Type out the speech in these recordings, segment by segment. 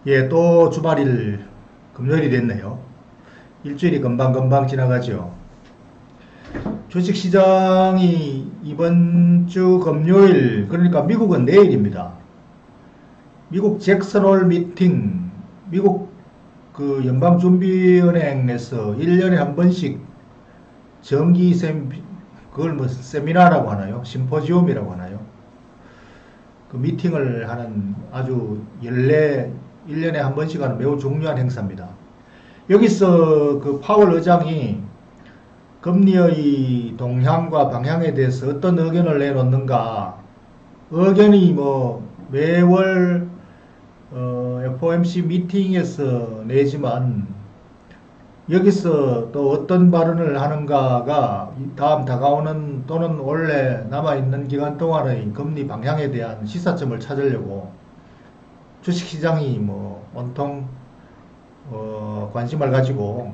예, 또 주말일 금요일이 됐네요. 일주일이 금방금방 지나가죠. 주식시장이 이번 주 금요일, 그러니까 미국은 내일입니다. 미국 잭슨홀 미팅, 미국 그 연방준비은행에서 1년에 한 번씩 정기 그걸 뭐 세미나라고 하나요? 심포지움이라고 하나요? 그 미팅을 하는 아주 1년에 한 번씩 하는 매우 중요한 행사입니다. 여기서 그 파월 의장이 금리의 동향과 방향에 대해서 어떤 의견을 내놓는가. 의견이 뭐 매월 FOMC 미팅에서 내지만 여기서 또 어떤 발언을 하는가가 다음 다가오는 또는 원래 남아있는 기간 동안의 금리 방향에 대한 시사점을 찾으려고 주식시장이 뭐 온통 관심을 가지고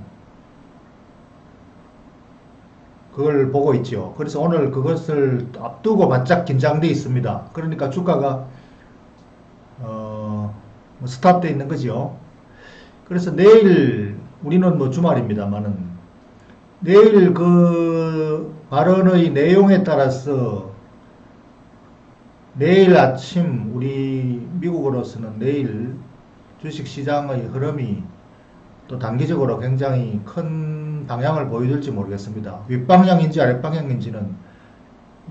그걸 보고 있죠. 그래서 오늘 그것을 앞두고 바짝 긴장돼 있습니다. 그러니까 주가가 스탑돼 있는 거죠. 그래서 내일 우리는 뭐 주말입니다만은 내일 그 발언의 내용에 따라서 내일 아침 우리 미국으로서는 내일 주식시장의 흐름이 또 단기적으로 굉장히 큰 방향을 보여줄지 모르겠습니다. 윗방향인지 아랫방향인지는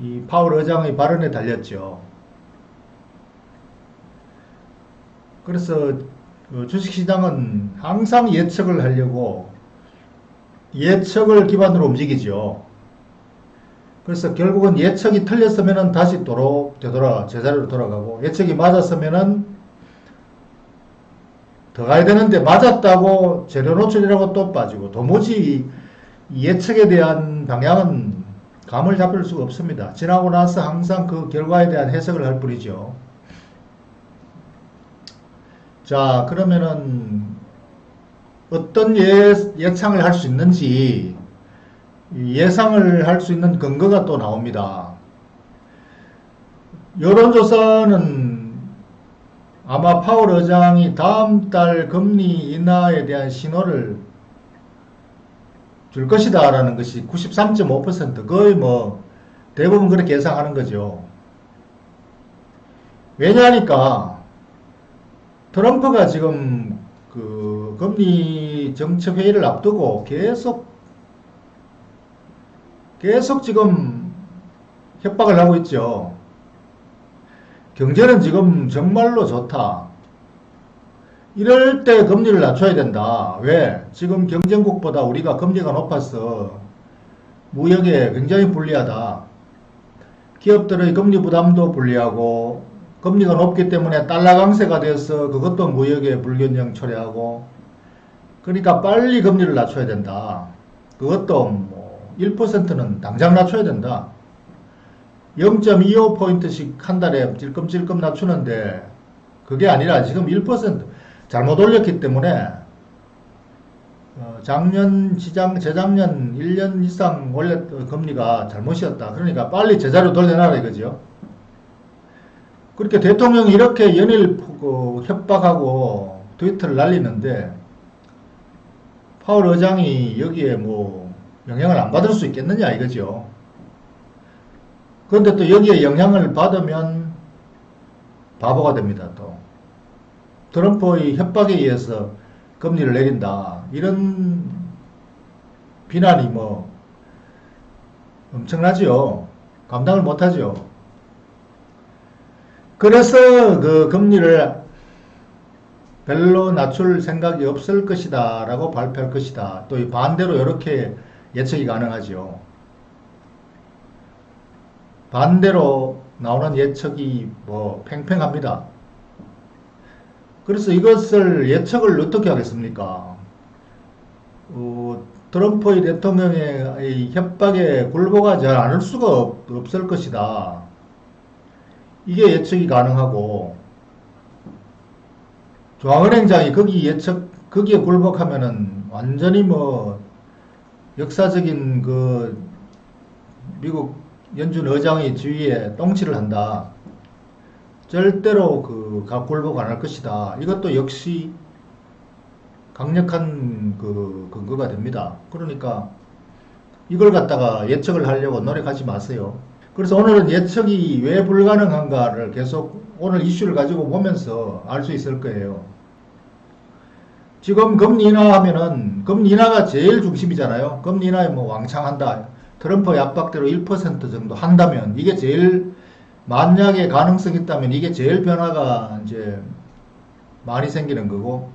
이 파월 의장의 발언에 달렸죠. 그래서 주식시장은 항상 예측을 하려고 예측을 기반으로 움직이죠. 그래서 결국은 예측이 틀렸으면 다시 제자리로 돌아가고 예측이 맞았으면 더 가야 되는데 맞았다고 재료 노출이라고 또 빠지고 도무지 예측에 대한 방향은 감을 잡을 수가 없습니다. 지나고 나서 항상 그 결과에 대한 해석을 할 뿐이죠. 자, 그러면은 어떤 예상을 할 수 있는지 예상을 할 수 있는 근거가 또 나옵니다. 여론조사는 아마 파월 의장이 다음 달 금리 인하에 대한 신호를 줄 것이다 라는 것이 93.5% 거의 뭐 대부분 그렇게 예상하는 거죠. 왜냐하니까 트럼프가 지금 그 금리 정책 회의를 앞두고 계속 지금 협박을 하고 있죠. 경제는 지금 정말로 좋다. 이럴 때 금리를 낮춰야 된다. 왜? 지금 경쟁국보다 우리가 금리가 높아서 무역에 굉장히 불리하다. 기업들의 금리 부담도 불리하고 금리가 높기 때문에 달러 강세가 돼서 그것도 무역의 불균형 초래하고 그러니까 빨리 금리를 낮춰야 된다. 그것도 뭐 1%는 당장 낮춰야 된다. 0.25포인트씩 한 달에 찔끔찔끔 낮추는데 그게 아니라 지금 1% 잘못 올렸기 때문에 재작년 1년 이상 올렸던 금리가 잘못이었다. 그러니까 빨리 제자리로 돌려놔라 이거죠. 그렇게 대통령이 이렇게 연일 협박하고 트위터를 날리는데 파월 의장이 여기에 뭐 영향을 안 받을 수 있겠느냐 이거죠. 그런데 또 여기에 영향을 받으면 바보가 됩니다. 또 트럼프의 협박에 의해서 금리를 내린다. 이런 비난이 뭐 엄청나죠. 감당을 못하죠. 그래서 그 금리를 별로 낮출 생각이 없을 것이다 라고 발표할 것이다. 또 반대로 이렇게 예측이 가능하죠. 반대로 나오는 예측이 뭐 팽팽합니다. 그래서 이것을 예측을 어떻게 하겠습니까? 트럼프의 대통령의 협박에 굴복하지 않을 수가 없을 것이다. 이게 예측이 가능하고 중앙은행장이 거기에 굴복하면은 완전히 뭐 역사적인 그 미국 연준 의장의 지위에 똥칠을 한다. 절대로 굴복 안 할 것이다. 이것도 역시 강력한 근거가 됩니다. 그러니까 이걸 갖다가 예측을 하려고 노력하지 마세요. 그래서 오늘은 예측이 왜 불가능한가를 계속 오늘 이슈를 가지고 보면서 알 수 있을 거예요. 지금 금리 인하 하면은 금리 인하가 제일 중심이잖아요. 금리 인하에 뭐 왕창 한다. 트럼프 압박대로 1% 정도 한다면 이게 제일 만약에 가능성이 있다면 이게 제일 변화가 이제 많이 생기는 거고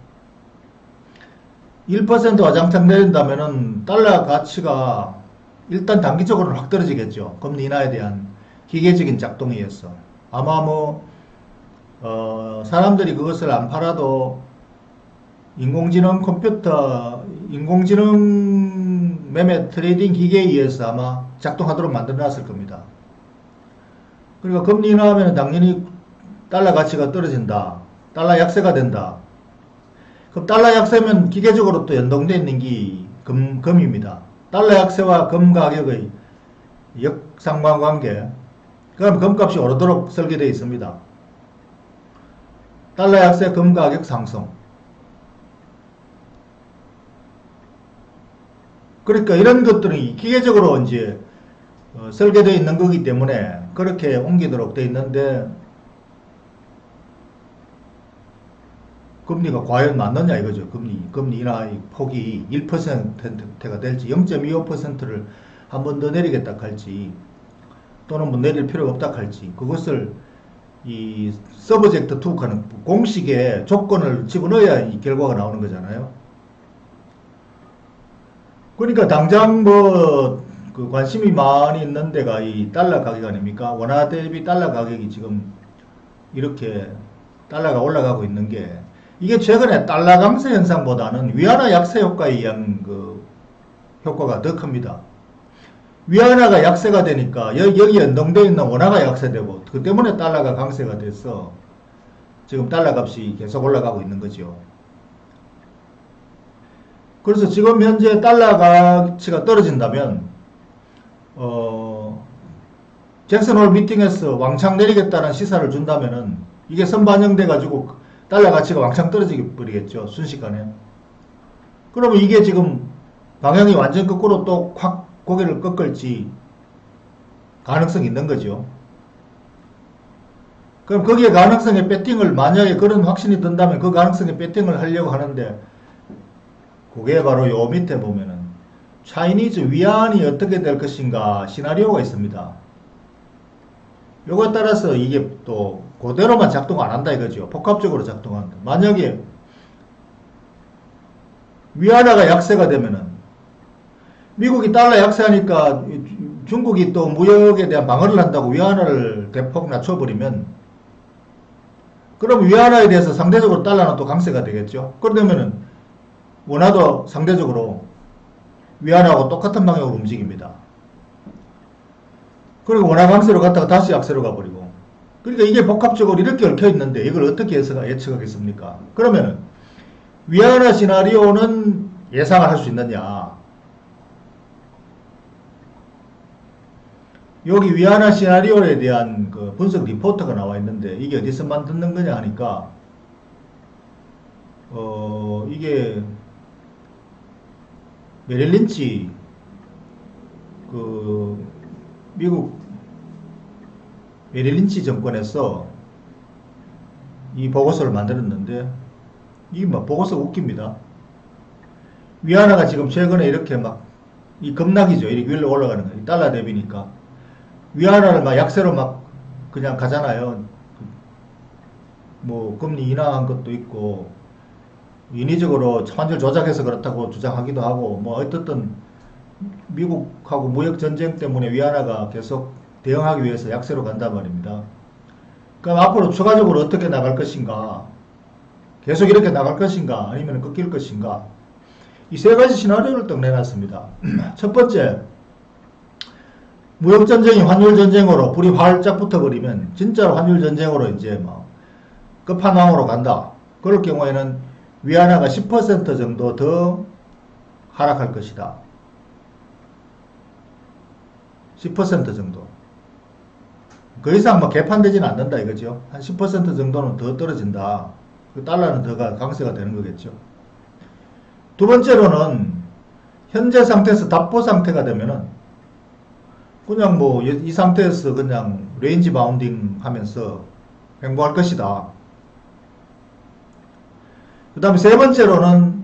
1% 와장창 내린다면은 달러 가치가 일단 단기적으로는 확 떨어지겠죠. 금리 인하에 대한 기계적인 작동에 의해서. 아마 사람들이 그것을 안 팔아도 인공지능 컴퓨터, 인공지능 매매 트레이딩 기계에 의해서 아마 작동하도록 만들어 놨을 겁니다. 그러니까 금리 인하하면 당연히 달러 가치가 떨어진다. 달러 약세가 된다. 그럼 달러 약세면 기계적으로 또 연동되어 있는 게 금입니다. 달러 약세와 금 가격의 역상관관계. 그럼 금값이 오르도록 설계되어 있습니다. 달러 약세, 금 가격 상승. 그러니까 이런 것들이 기계적으로 이제 설계되어 있는 거기 때문에 그렇게 옮기도록 되어 있는데 금리가 과연 맞느냐 이거죠. 금리 인하의 폭이 1%가 될지 0.25%를 한 번 더 내리겠다 할지 또는 뭐 내릴 필요가 없다 할지 그것을 이 서브젝트 투 하는 공식에 조건을 집어넣어야 이 결과가 나오는 거잖아요. 그러니까 당장 관심이 많이 있는 데가 이 달러 가격 아닙니까? 원화 대비 달러 가격이 지금 이렇게 달러가 올라가고 있는 게 이게 최근에 달러 강세 현상보다는 위안화 약세 효과에 의한 효과가 더 큽니다. 위안화가 약세가 되니까 여기 연동되어 있는 원화가 약세되고 그 때문에 달러가 강세가 돼서 지금 달러 값이 계속 올라가고 있는 거죠. 그래서 지금 현재 달러 가치가 떨어진다면 잭슨 홀 미팅에서 왕창 내리겠다는 시사를 준다면은 이게 선반영돼 가지고 달러 가치가 왕창 떨어지게 버리겠죠. 순식간에. 그러면 이게 지금 방향이 완전 거꾸로 또 확 고개를 꺾을지 가능성이 있는 거죠. 그럼 거기에 가능성에 배팅을 만약에 그런 확신이 든다면 그 가능성에 배팅을 하려고 하는데 그게 바로 요 밑에 보면은 차이니즈 위안이 어떻게 될 것인가 시나리오가 있습니다. 요거에 따라서 이게 또 그대로만 작동 안 한다 이거죠. 복합적으로 작동한다. 만약에 위안화가 약세가 되면은 미국이 달러 약세하니까 중국이 또 무역에 대한 방어를 한다고 위안화를 대폭 낮춰버리면 그럼 위안화에 대해서 상대적으로 달러는 또 강세가 되겠죠. 그러면은 원화도 상대적으로 위안화하고 똑같은 방향으로 움직입니다. 그리고 원화 강세로 갔다가 다시 약세로 가버리고 그러니까 이게 복합적으로 이렇게 얽혀 있는데 이걸 어떻게 예측하겠습니까? 그러면 위안화 시나리오는 예상을 할 수 있느냐? 여기 위안화 시나리오에 대한 분석 리포트가 나와 있는데 이게 어디서 만드는 거냐 하니까 이게 메릴 린치 미국 메릴 린치 정권에서 이 보고서를 만들었는데 이 보고서가 웃깁니다. 위안화가 지금 최근에 이렇게 이 급락이죠. 이렇게 위로 올라가는 거예요. 달러 대비니까 위안화를 약세로 그냥 가잖아요. 금리 인하한 것도 있고 인위적으로 환율 조작해서 그렇다고 주장하기도 하고 어쨌든 미국하고 무역 전쟁 때문에 위안화가 계속 대응하기 위해서 약세로 간단 말입니다. 그럼 앞으로 추가적으로 어떻게 나갈 것인가? 계속 이렇게 나갈 것인가? 아니면 꺾일 것인가? 이 세 가지 시나리오를 딱 내놨습니다. 첫 번째, 무역 전쟁이 환율 전쟁으로 불이 활짝 붙어버리면 진짜로 환율 전쟁으로 이제 끝판왕으로 간다. 그럴 경우에는 위안화가 10% 정도 더 하락할 것이다. 10% 정도. 그 이상 뭐 개판되지는 않는다 이거죠. 한 10% 정도는 더 떨어진다. 그 달러는 더가 강세가 되는 거겠죠. 두 번째로는 현재 상태에서 답보 상태가 되면은 그냥 뭐 이 상태에서 그냥 레인지 바운딩 하면서 행보할 것이다. 그 다음에 세 번째로는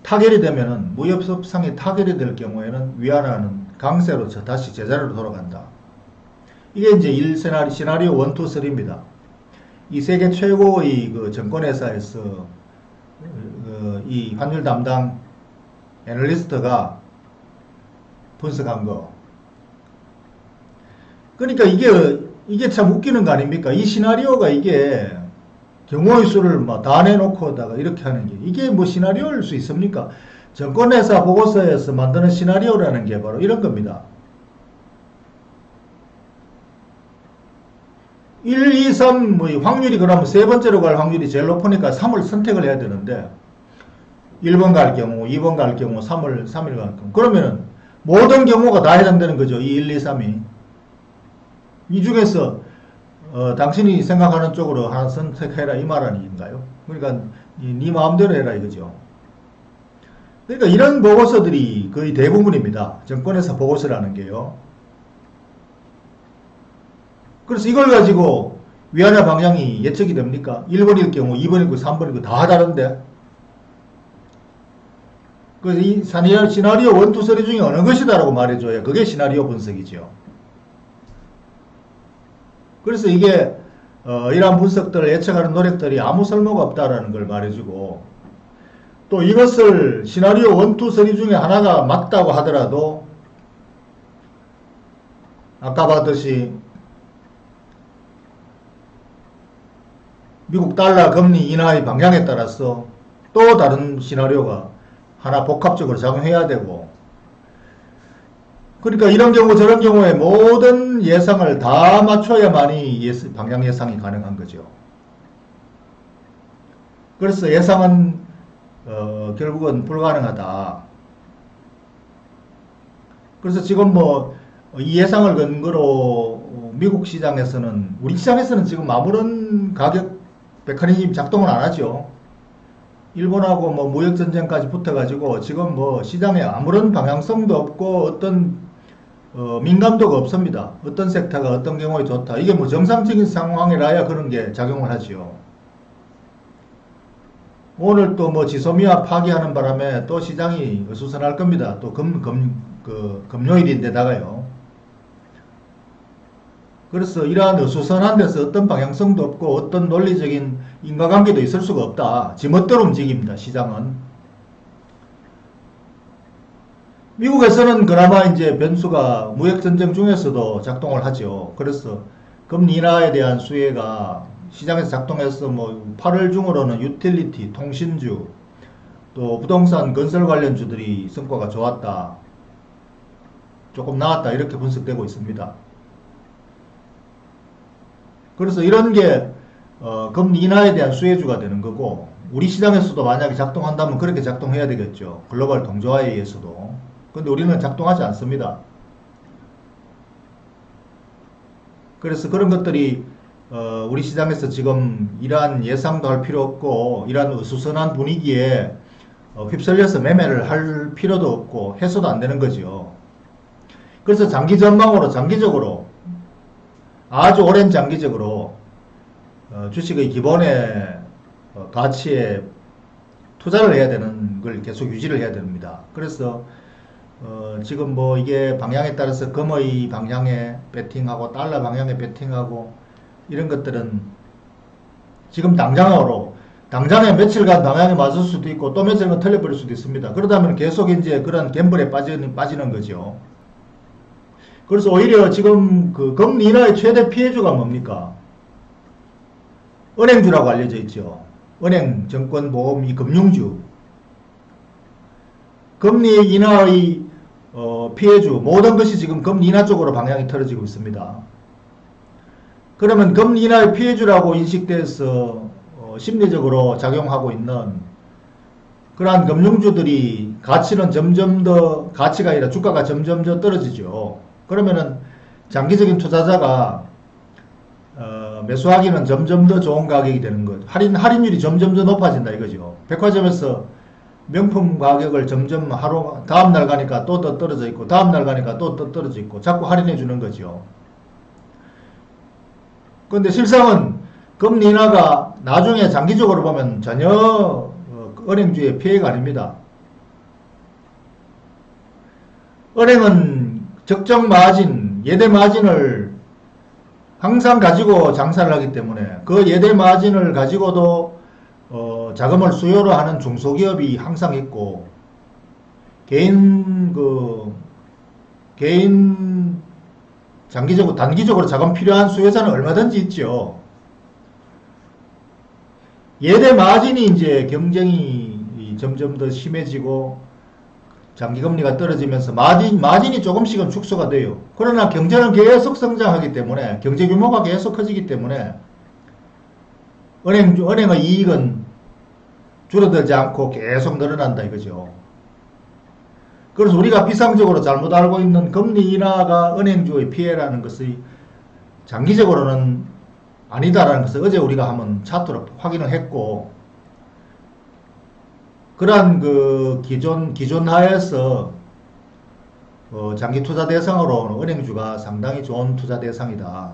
타결이 되면은 무역협상이 타결이 될 경우에는 위안화는 강세로 다시 제자리로 돌아간다. 이게 이제 1 시나리오 1, 2, 3입니다. 이 세계 최고의 그 증권회사에서 이 환율 담당 애널리스트가 분석한 거. 그러니까 이게 참 웃기는 거 아닙니까? 이 시나리오가 이게 경우의 수를 뭐 다 내놓고다가 이렇게 하는 게 이게 뭐 시나리오일 수 있습니까? 증권회사 보고서에서 만드는 시나리오라는 게 바로 이런 겁니다. 1, 2, 3, 뭐 확률이 그러면 세 번째로 갈 확률이 제일 높으니까 3을 선택을 해야 되는데 1번 갈 경우, 2번 갈 경우, 3일 갈 경우 그러면은 모든 경우가 다 해당되는 거죠. 이 1, 2, 3이. 이 중에서 당신이 생각하는 쪽으로 하나 선택해라 이 말 아닌가요? 그러니까 네 마음대로 해라 이거죠. 그러니까 이런 보고서들이 거의 대부분입니다. 정권에서 보고서라는 게요. 그래서 이걸 가지고 위안화 방향이 예측이 됩니까? 1번일 경우, 2번이고 3번이고 다 다른데. 그래서 이 시나리오 1, 2, 3 중에 어느 것이다라고 말해줘야 그게 시나리오 분석이죠. 그래서 이게 이러한 분석들을 예측하는 노력들이 아무 쓸모가 없다라는 걸 말해주고 또 이것을 시나리오 1, 2, 3 중에 하나가 맞다고 하더라도 아까 봤듯이 미국 달러 금리 인하의 방향에 따라서 또 다른 시나리오가 하나 복합적으로 작용해야 되고 그러니까 이런 경우 저런 경우에 모든 예상을 다 맞춰야만이 방향 예상이 가능한 거죠. 그래서 예상은 결국은 불가능하다. 그래서 지금 뭐 이 예상을 근거로 미국 시장에서는 우리 시장에서는 지금 아무런 가격 메커니즘 작동을 안 하죠. 일본하고 뭐 무역전쟁까지 붙어가지고 지금 뭐 시장에 아무런 방향성도 없고 어떤 민감도가 없습니다. 어떤 섹터가 어떤 경우에 좋다. 이게 뭐 정상적인 상황이라야 그런 게 작용을 하지요. 오늘 또 뭐 지소미아 파기하는 바람에 또 시장이 어수선할 겁니다. 또 금요일인데다가요. 그래서 이러한 어수선한 데서 어떤 방향성도 없고 어떤 논리적인 인과관계도 있을 수가 없다. 지멋대로 움직입니다. 시장은. 미국에서는 그나마 이제 변수가 무역전쟁 중에서도 작동을 하죠. 그래서 금리 인하에 대한 수혜가 시장에서 작동해서 뭐 8월 중으로는 유틸리티, 통신주, 또 부동산 건설 관련주들이 성과가 좋았다. 조금 나았다. 이렇게 분석되고 있습니다. 그래서 이런 게 금리 인하에 대한 수혜주가 되는 거고 우리 시장에서도 만약에 작동한다면 그렇게 작동해야 되겠죠. 글로벌 동조화에 의해서도. 근데 우리는 작동하지 않습니다. 그래서 그런 것들이 우리 시장에서 지금 이러한 예상도 할 필요 없고 이러한 어수선한 분위기에 휩쓸려서 매매를 할 필요도 없고 해소도 안 되는 거죠. 그래서 장기 전망으로 장기적으로 아주 오랜 장기적으로 주식의 기본의 가치에 투자를 해야 되는 걸 계속 유지를 해야 됩니다. 그래서 지금 뭐 이게 방향에 따라서 금의 방향에 배팅하고 달러 방향에 배팅하고 이런 것들은 지금 당장에 며칠간 방향이 맞을 수도 있고 또 며칠간 틀려버릴 수도 있습니다. 그러다면 계속 이제 그런 갬블에 빠지는 거죠. 그래서 오히려 지금 그 금리 인하의 최대 피해주가 뭡니까? 은행주라고 알려져 있죠. 은행, 증권, 보험, 이 금융주. 금리 인하의 피해주, 모든 것이 지금 금리 인하 쪽으로 방향이 틀어지고 있습니다. 그러면 금리 인하의 피해주라고 인식돼서 심리적으로 작용하고 있는 그러한 금융주들이 가치는 점점 더, 가치가 아니라 주가가 점점 더 떨어지죠. 그러면은 장기적인 투자자가 매수하기는 점점 더 좋은 가격이 되는 것. 할인율이 점점 더 높아진다 이거죠. 백화점에서 명품 가격을 점점 다음날 가니까 또 더 떨어져 있고, 다음날 가니까 또 더 떨어져 있고, 자꾸 할인해 주는 거죠. 근데 실상은 금리 인하가 나중에 장기적으로 보면 전혀 은행주의 피해가 아닙니다. 은행은 적정 마진, 예대 마진을 항상 가지고 장사를 하기 때문에 그 예대 마진을 가지고도 자금을 수요로 하는 중소기업이 항상 있고, 개인 단기적으로 자금 필요한 수요자는 얼마든지 있죠. 예대 마진이 이제 경쟁이 점점 더 심해지고 장기금리가 떨어지면서 마진이 조금씩은 축소가 돼요. 그러나 경제는 계속 성장하기 때문에, 경제 규모가 계속 커지기 때문에 은행의 이익은 줄어들지 않고 계속 늘어난다 이거죠. 그래서 우리가 비상적으로 잘못 알고 있는 금리 인하가 은행주의 피해라는 것이 장기적으로는 아니다라는 것을 어제 우리가 한번 차트로 확인을 했고, 그러한 기존 하에서 장기 투자 대상으로 은행주가 상당히 좋은 투자 대상이다.